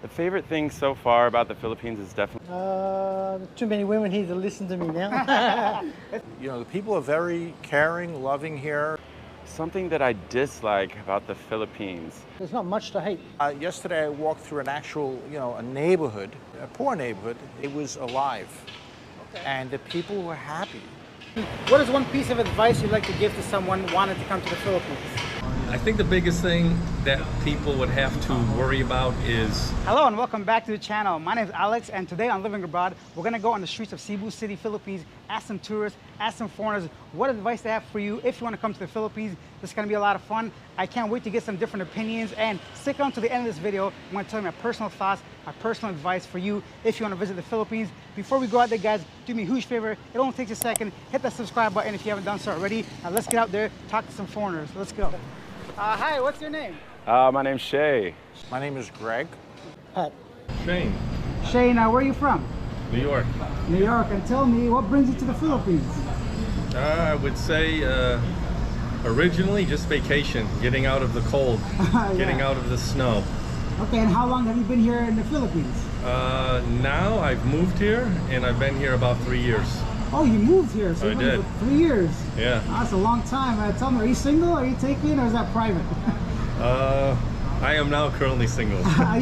The favorite thing so far about the Philippines is definitely Too many women here to listen to me now. You know, the people are very caring, loving here. something that I dislike about the Philippines. There's not much to hate. Yesterday I walked through an actual, a neighborhood, a poor neighborhood. It was alive. Okay. And the people were happy. What is one piece of advice you'd like to give to someone wanting to come to the Philippines? I think the biggest thing that people would have to worry about is... Hello and welcome back to the channel. My name is Alex, and today on Living Abroad, we're gonna go on the streets of Cebu City, Philippines, ask some tourists, ask some foreigners what advice they have for you if you wanna come to the Philippines. This is gonna be a lot of fun. I can't wait to get some different opinions, and stick on to the end of this video. I'm gonna tell you my personal thoughts, my personal advice for you if you wanna visit the Philippines. Before we go out there, guys, do me a huge favor. It only takes a second. Hit that subscribe button if you haven't done so already. Now let's get out there, talk to some foreigners. Let's go. Hi, what's your name? My name's Shay. My name is Greg. Pat. Shane, Shayna, where are you from? New York. New York. And tell me, what brings you to the Philippines? I would say originally just vacation, getting out of the cold, getting out of the snow. Okay, and how long have you been here in the Philippines? Now I've moved here and I've been here about 3 years. Oh, you moved here, so I you've been did. here for 3 years. Yeah. Oh, that's a long time. Tell me, are you single? Are you taken, or is that private? I am now currently single. I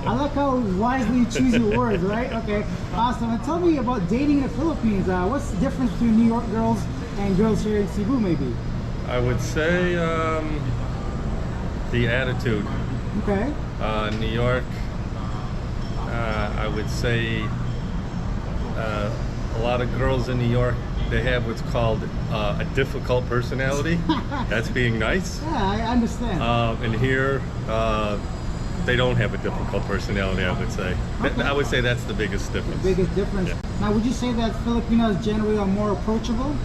like how wisely you choose your words, right? Okay, awesome. And tell me about dating in the Philippines. What's the difference between New York girls and girls here in Cebu, maybe? I would say the attitude. Okay. New York, I would say a lot of girls in New York, they have what's called a difficult personality. That's being nice. Yeah, I understand. And here, they don't have a difficult personality, I would say. Okay. I would say that's the biggest difference. The biggest difference. Yeah. Now, would you say that Filipinos generally are more approachable?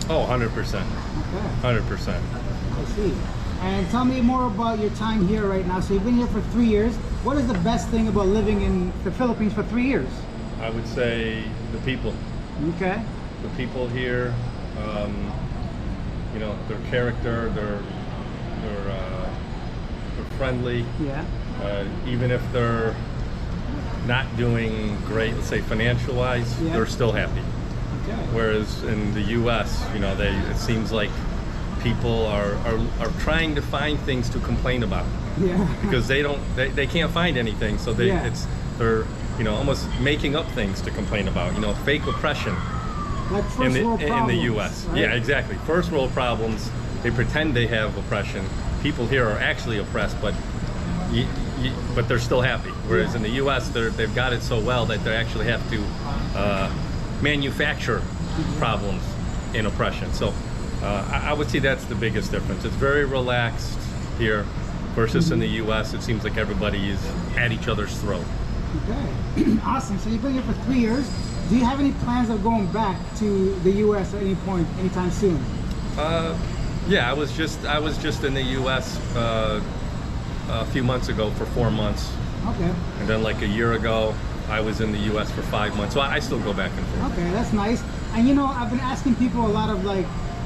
Oh, 100%. Okay. 100%. I see. And tell me more about your time here right now. So you've been here for 3 years. What is the best thing about living in the Philippines for 3 years? I would say the people. Okay. The people here, their character, they're friendly. Yeah. Even if they're not doing great, let's say financial-wise, Yeah. they're still happy. Okay. Whereas in the U.S., it seems like people are trying to find things to complain about. Yeah. Because they can't find anything, so they're almost making up things to complain about. Fake oppression. Like in first world the problems, U.S. right? Yeah, exactly. First world problems. They pretend they have oppression. People here are actually oppressed, but they're still happy. Whereas in the U.S., they've got it so well that they actually have to manufacture problems in oppression. So I would say that's the biggest difference. It's very relaxed here versus in the U.S. It seems like everybody is at each other's throat. Okay. Awesome. So you've been here for 3 years. Do you have any plans of going back to the U.S. at any point, anytime soon? Yeah, I was just in the U.S. A few months ago for 4 months. Okay. And then like a year ago, I was in the U.S. for 5 months. So I still go back and forth. Okay, that's nice. And I've been asking people a lot of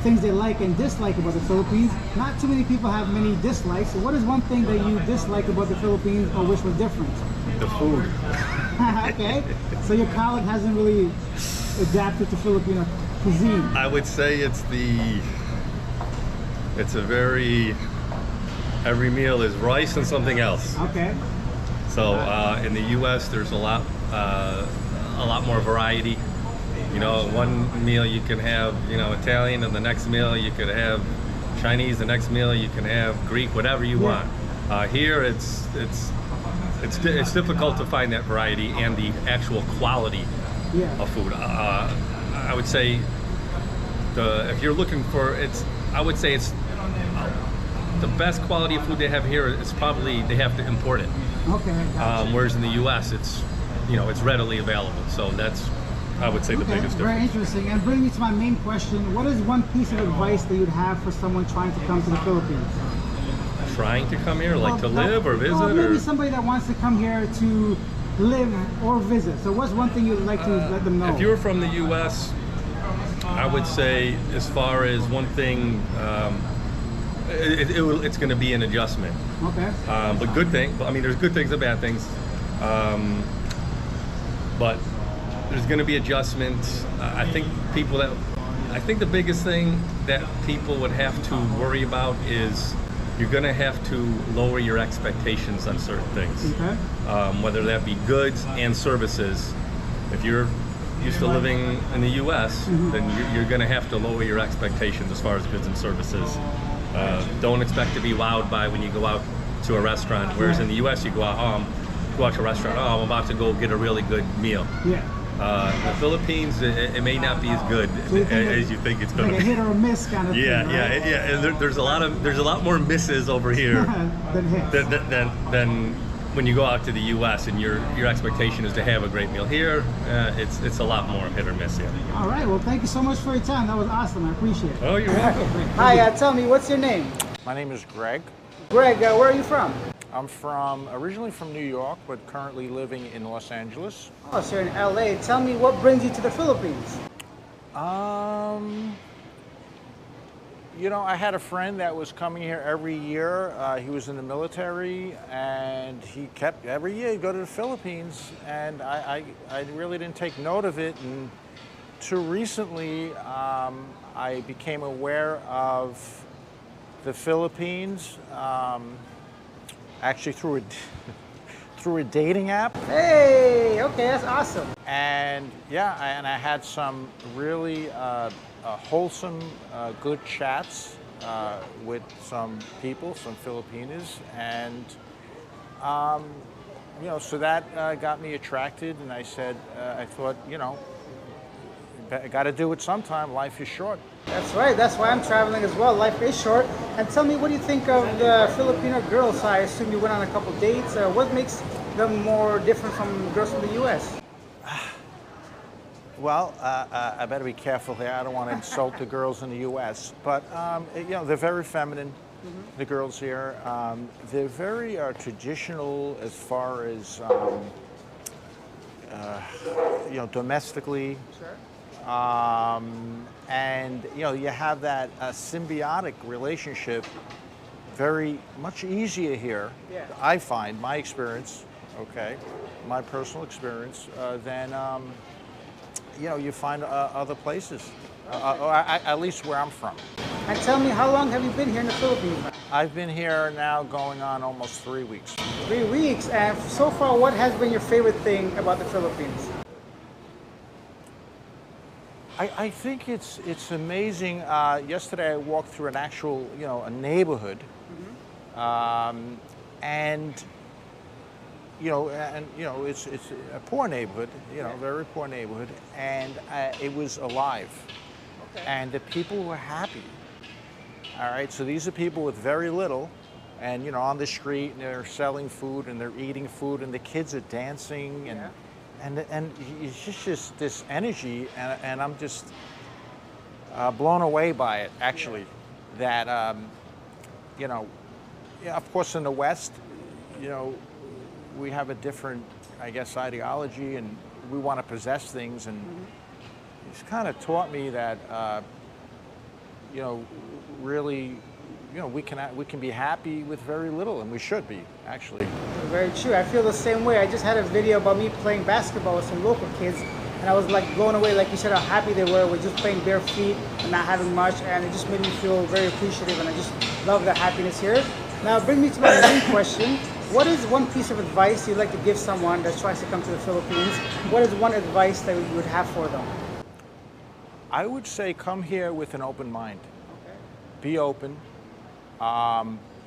things they like and dislike about the Philippines. Not too many people have many dislikes. So what is one thing that you dislike about the Philippines or wish was different? The food. Okay. So your palate hasn't really adapted to Filipino cuisine. I would say it's a very, every meal is rice and something else. Okay. So in the U.S. there's a lot more variety. One meal you can have, Italian, and the next meal you could have Chinese, the next meal you can have Greek, whatever you want. Here it's difficult to find that variety and the actual quality of food. I would say if you're looking for I would say it's the best quality of food they have here. It's probably they have to import it. Okay. Gotcha. Whereas in the U.S. it's readily available. So that's I would say the biggest Very difference. interesting. And bring me to my main question. What is one piece of advice that you'd have for someone trying to come to the Philippines? Trying to come here, like to live or visit, maybe or somebody that wants to come here to live or visit. So what's one thing you'd like to let them know? If you're from the U.S., I would say as far as one thing, it's going to be an adjustment. Okay. But good thing. I mean, there's good things and bad things. But there's going to be adjustments. I think the biggest thing that people would have to worry about is you're going to have to lower your expectations on certain things, Okay. whether that be goods and services. If you're used to living in the U.S., then you're going to have to lower your expectations as far as goods and services. Don't expect to be wowed by when you go out to a restaurant, whereas in the U.S. you go out to a restaurant, I'm about to go get a really good meal. Yeah. In the Philippines, it may not be as good as you think it's going Like to a be. hit or a miss kind of Yeah, thing, right? yeah. And there's a lot more misses over here Than hits. than when you go out to the U.S. and your expectation is to have a great meal. Here, it's a lot more hit or miss here. All right. Well, thank you so much for your time. That was awesome. I appreciate it. Oh, you're welcome. Hi. Tell me, what's your name? My name is Greg. Greg. Where are you from? I'm originally from New York, but currently living in Los Angeles. Oh, so you're in LA. Tell me, what brings you to the Philippines? You know, I had a friend that was coming here every year. He was in the military, and he kept, every year he'd go to the Philippines, and I really didn't take note of it. And too recently, I became aware of the Philippines, actually through a dating app. Hey, okay, that's awesome. And yeah, and I had some really wholesome, good chats with some people, some Filipinos, and you know, so that got me attracted. And I said, I thought, you know, I got to do it sometime. Life is short. That's right. That's why I'm traveling as well. Life is short. And tell me, what do you think of the Filipino girls? I assume you went on a couple dates. What makes them more different from girls from the U.S.? Well, I better be careful here. I don't want to insult the girls in the U.S., but you know, they're very feminine. The girls here, they're very traditional as far as you know, domestically. Sure. And you know, you have that symbiotic relationship very much easier here. Yeah. I find, my experience, okay, my personal experience, than you know, you find other places, or at least where I'm from. And tell me, how long have you been here in the Philippines? I've been here now going on almost 3 weeks. 3 weeks. And so far, what has been your favorite thing about the Philippines? I think it's amazing. Yesterday I walked through an actual, you know, a neighborhood, and you know, it's a poor neighborhood, you know, very poor neighborhood, and it was alive, and the people were happy. All right, so these are people with very little, and you know, on the street, and they're selling food and they're eating food, and the kids are dancing, and. And it's just this energy, and I'm just blown away by it, actually. That, you know, yeah, of course in the West, you know, we have a different, I guess, ideology, and we want to possess things, and it's kind of taught me that, you know, really, you know, we can be happy with very little, and we should be, actually. Very true. I feel the same way. I just had a video about me playing basketball with some local kids, and I was like blown away, like you said, how happy they were with just playing bare feet and not having much, and it just made me feel very appreciative, and I just love the happiness here. Now, bring me to my main question. What is one piece of advice you'd like to give someone that tries to come to the Philippines? What is one advice that you would have for them? I would say come here with an open mind. Okay. Be open.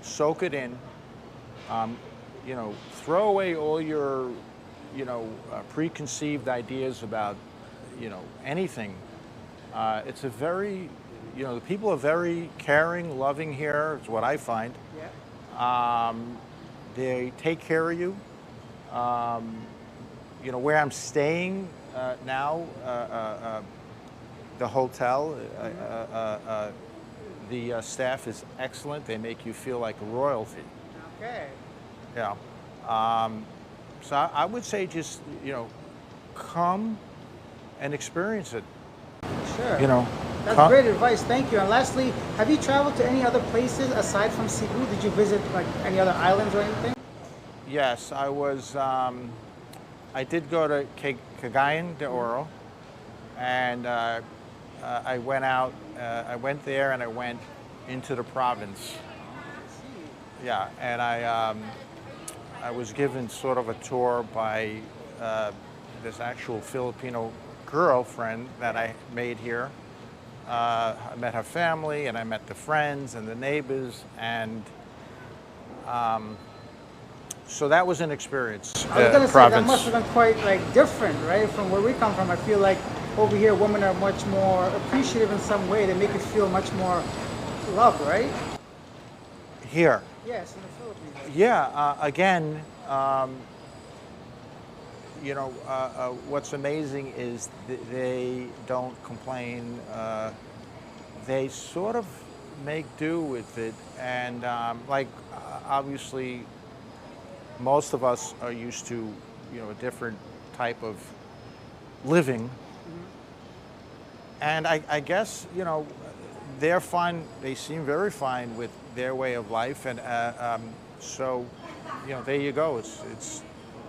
Soak it in. You know, throw away all your, you know, preconceived ideas about, you know, anything. It's a very, you know, the people are very caring, loving here. It's what I find. Yeah. They take care of you. You know, where I'm staying now, the hotel, the staff is excellent. They make you feel like royalty. Okay. Yeah. So I would say just, you know, come and experience it. Sure. You know. That's great advice. Thank you. And lastly, have you traveled to any other places aside from Cebu? Did you visit like any other islands or anything? Yes, I was. I did go to Cagayan de Oro, and I went out. I went there, and I went into the province. Yeah, and I was given sort of a tour by this actual Filipino girlfriend that I made here. I met her family, and I met the friends and the neighbors, and so that was an experience. I was gonna say that must have been quite like different, right, from where we come from. I feel like over here, women are much more appreciative in some way. They make you feel much more loved, right? Here. Yes, in the Philippines. Yeah. Again, what's amazing is they don't complain. They sort of make do with it, and obviously, most of us are used to, a different type of living, and I guess, they're fine. They seem very fine with their way of life, and so, there you go. It's.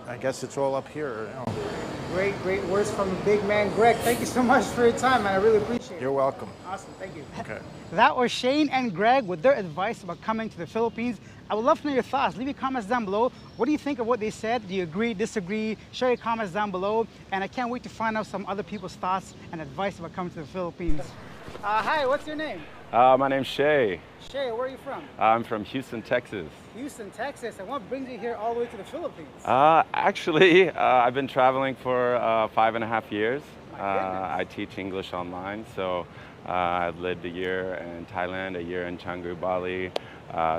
I guess it's all up here. Great words from the big man, Greg. Thank you so much for your time, man. I really appreciate it. You're welcome. Awesome, thank you. Okay. That was Shane and Greg with their advice about coming to the Philippines. I would love to know your thoughts. Leave your comments down below. What do you think of what they said? Do you agree, disagree? Share your comments down below. And I can't wait to find out some other people's thoughts and advice about coming to the Philippines. Hi, what's your name? My name's Shay. Shay, where are you from? I'm from Houston, Texas. Houston, Texas. And what brings you here all the way to the Philippines? Actually, I've been traveling for 5.5 years. I teach English online, so I've lived a year in Thailand, a year in Canggu, Bali,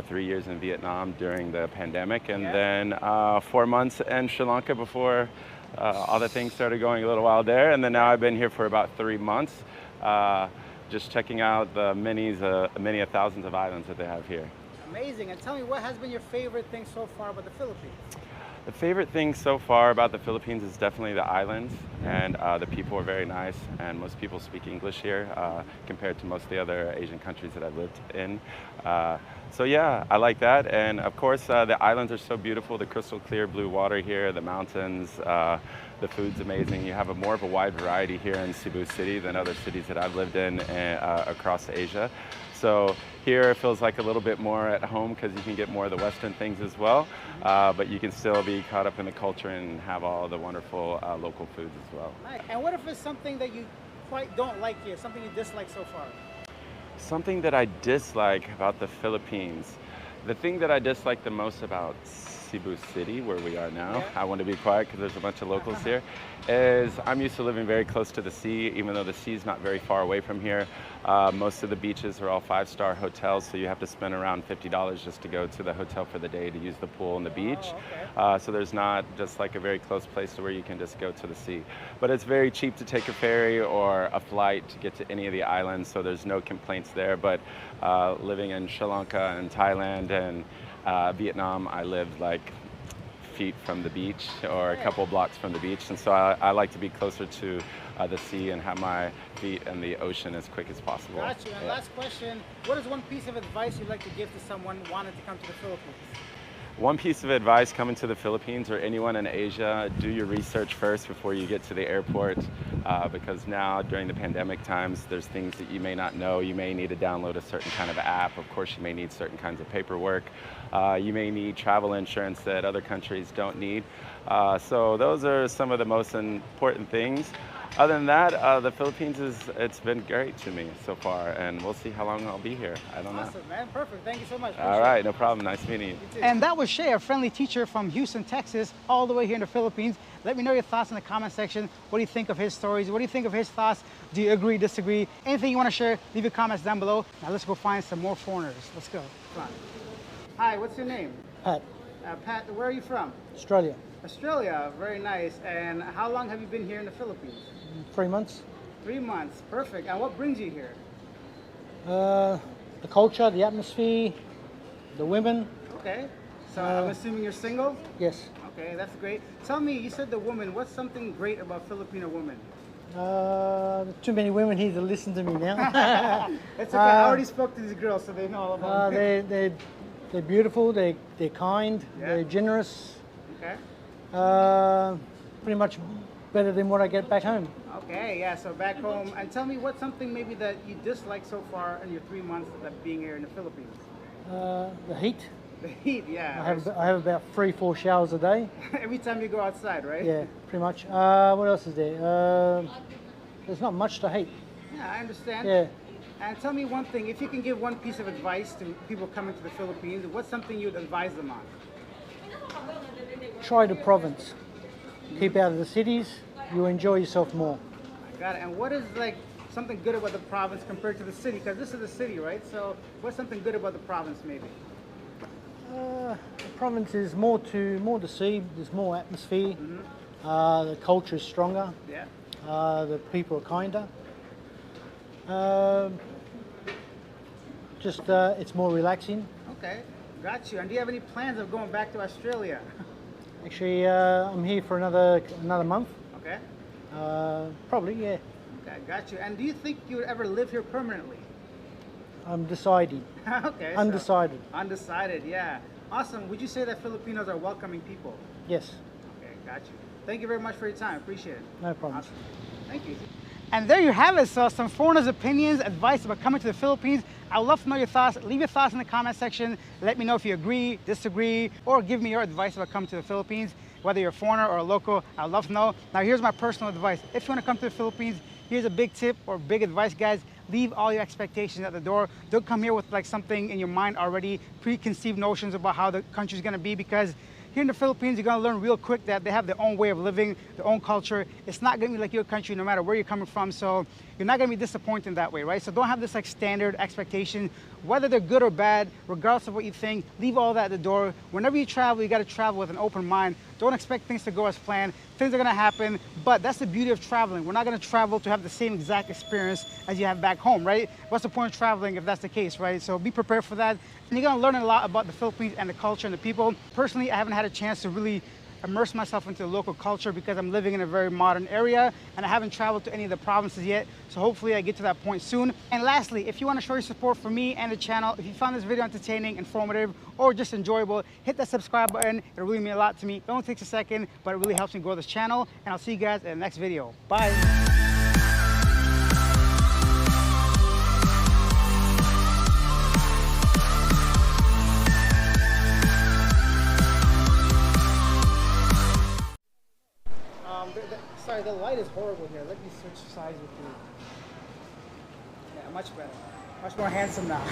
3 years in Vietnam during the pandemic, and then 4 months in Sri Lanka before all the things started going a little while there. And then now I've been here for about 3 months. Just checking out the many thousands of islands that they have here. Amazing. And tell me, what has been your favorite thing so far about the Philippines? The favorite thing so far about the Philippines is definitely the islands, and the people are very nice, and most people speak English here compared to most of the other Asian countries that I've lived in. So yeah, I like that, and of course the islands are so beautiful, the crystal clear blue water here, the mountains, the food's amazing. You have more of a wide variety here in Cebu City than other cities that I've lived in across Asia. So here it feels like a little bit more at home because you can get more of the Western things as well, but you can still be caught up in the culture and have all the wonderful local foods as well. Nice. And what if it's something that you quite don't like here, something you dislike so far? Something that I dislike about the Philippines, the thing that I dislike the most about Cebu City, where we are now, I want to be quiet because there's a bunch of locals here, is I'm used to living very close to the sea, even though the sea is not very far away from here. Most of the beaches are all 5-star hotels, so you have to spend around $50 just to go to the hotel for the day to use the pool and the beach. So there's not just like a very close place to where you can just go to the sea. But it's very cheap to take a ferry or a flight to get to any of the islands, so there's no complaints there. But living in Sri Lanka and Thailand and Vietnam, I lived like feet from the beach or a couple blocks from the beach, and so I like to be closer to the sea and have my feet in the ocean as quick as possible. Gotcha. And last question, what is one piece of advice you'd like to give to someone wanting to come to the Philippines? One piece of advice coming to the Philippines or anyone in Asia, do your research first before you get to the airport, because now during the pandemic times, there's things that you may not know. You may need to download a certain kind of app. Of course, you may need certain kinds of paperwork. You may need travel insurance that other countries don't need. So those are some of the most important things. Other than that, the Philippines it's been great to me so far, and we'll see how long I'll be here. I don't know. Awesome, man. Perfect. Thank you so much. All right, no problem. Nice meeting you. And that was Shay, a friendly teacher from Houston, Texas, all the way here in the Philippines. Let me know your thoughts in the comment section. What do you think of his stories? What do you think of his thoughts? Do you agree, disagree? Anything you want to share, leave your comments down below. Now let's go find some more foreigners. Let's go. Come on. Hi, what's your name? Pat, Pat, where are you from? Australia. Australia, very nice. And how long have you been here in the Philippines? 3 months. 3 months, perfect. And what brings you here? The culture, the atmosphere, the women. Okay, so I'm assuming you're single? Yes. Okay, that's great. Tell me, you said the woman, what's something great about Filipino women? Too many women here to listen to me now. It's okay, I already spoke to these girls, so they know all about it. They're beautiful, they're kind, Yeah. they're generous, Okay. Pretty much better than what I get back home. Okay, yeah, so back home. And tell me what's something maybe that you dislike so far in your 3 months of being here in the Philippines? The heat. The heat, yeah. I have about 3-4 showers a day. Every time you go outside, right? Yeah, pretty much. What else is there? There's not much to hate. Yeah, I understand. Yeah. And tell me one thing, if you can give one piece of advice to people coming to the Philippines, what's something you'd advise them on? Try the province. Keep out of the cities. You'll enjoy yourself more. I got it. And what is like something good about the province compared to the city? Because this is the city, right? So what's something good about the province maybe? The province is more to see. There's more atmosphere. Mm-hmm. The culture is stronger. Yeah. The people are kinder. It's more relaxing. Okay, got you. And do you have any plans of going back to Australia? Actually, I'm here for another month. Okay. Probably, yeah. Okay, got you. And do you think you would ever live here permanently? I'm deciding. Okay. so- Undecided. Undecided, yeah. Awesome. Would you say that Filipinos are welcoming people? Yes. Okay, got you. Thank you very much for your time. Appreciate it. No problem. Awesome. Thank you. And there you have it. So some foreigners' opinions, advice about coming to the Philippines. I would love to know your thoughts. Leave your thoughts in the comment section. Let me know if you agree, disagree, or give me your advice about coming to the Philippines. Whether you're a foreigner or a local, I'd love to know. Now here's my personal advice. If you want to come to the Philippines, here's a big tip or big advice, guys. Leave all your expectations at the door. Don't come here with like something in your mind already, preconceived notions about how the country's gonna be, because here in the Philippines, you're gonna learn real quick that they have their own way of living, their own culture. It's not gonna be like your country no matter where you're coming from, so you're not gonna be disappointed that way, right? So don't have this like standard expectation, whether they're good or bad, regardless of what you think, leave all that at the door. Whenever you travel, you gotta travel with an open mind. Don't expect things to go as planned. Things are gonna happen, but that's the beauty of traveling. We're not gonna travel to have the same exact experience as you have back home, right? What's the point of traveling if that's the case, right? So be prepared for that. And you're gonna learn a lot about the Philippines and the culture and the people. Personally, I haven't had a chance to really immerse myself into the local culture because I'm living in a very modern area and I haven't traveled to any of the provinces yet. So hopefully I get to that point soon. And lastly, if you want to show your support for me and the channel, if you found this video entertaining, informative, or just enjoyable, hit that subscribe button. It really means a lot to me. It only takes a second, but it really helps me grow this channel. And I'll see you guys in the next video. Bye. Sorry, the light is horrible here. Let me switch sides with you. Yeah, much better. Much more handsome now.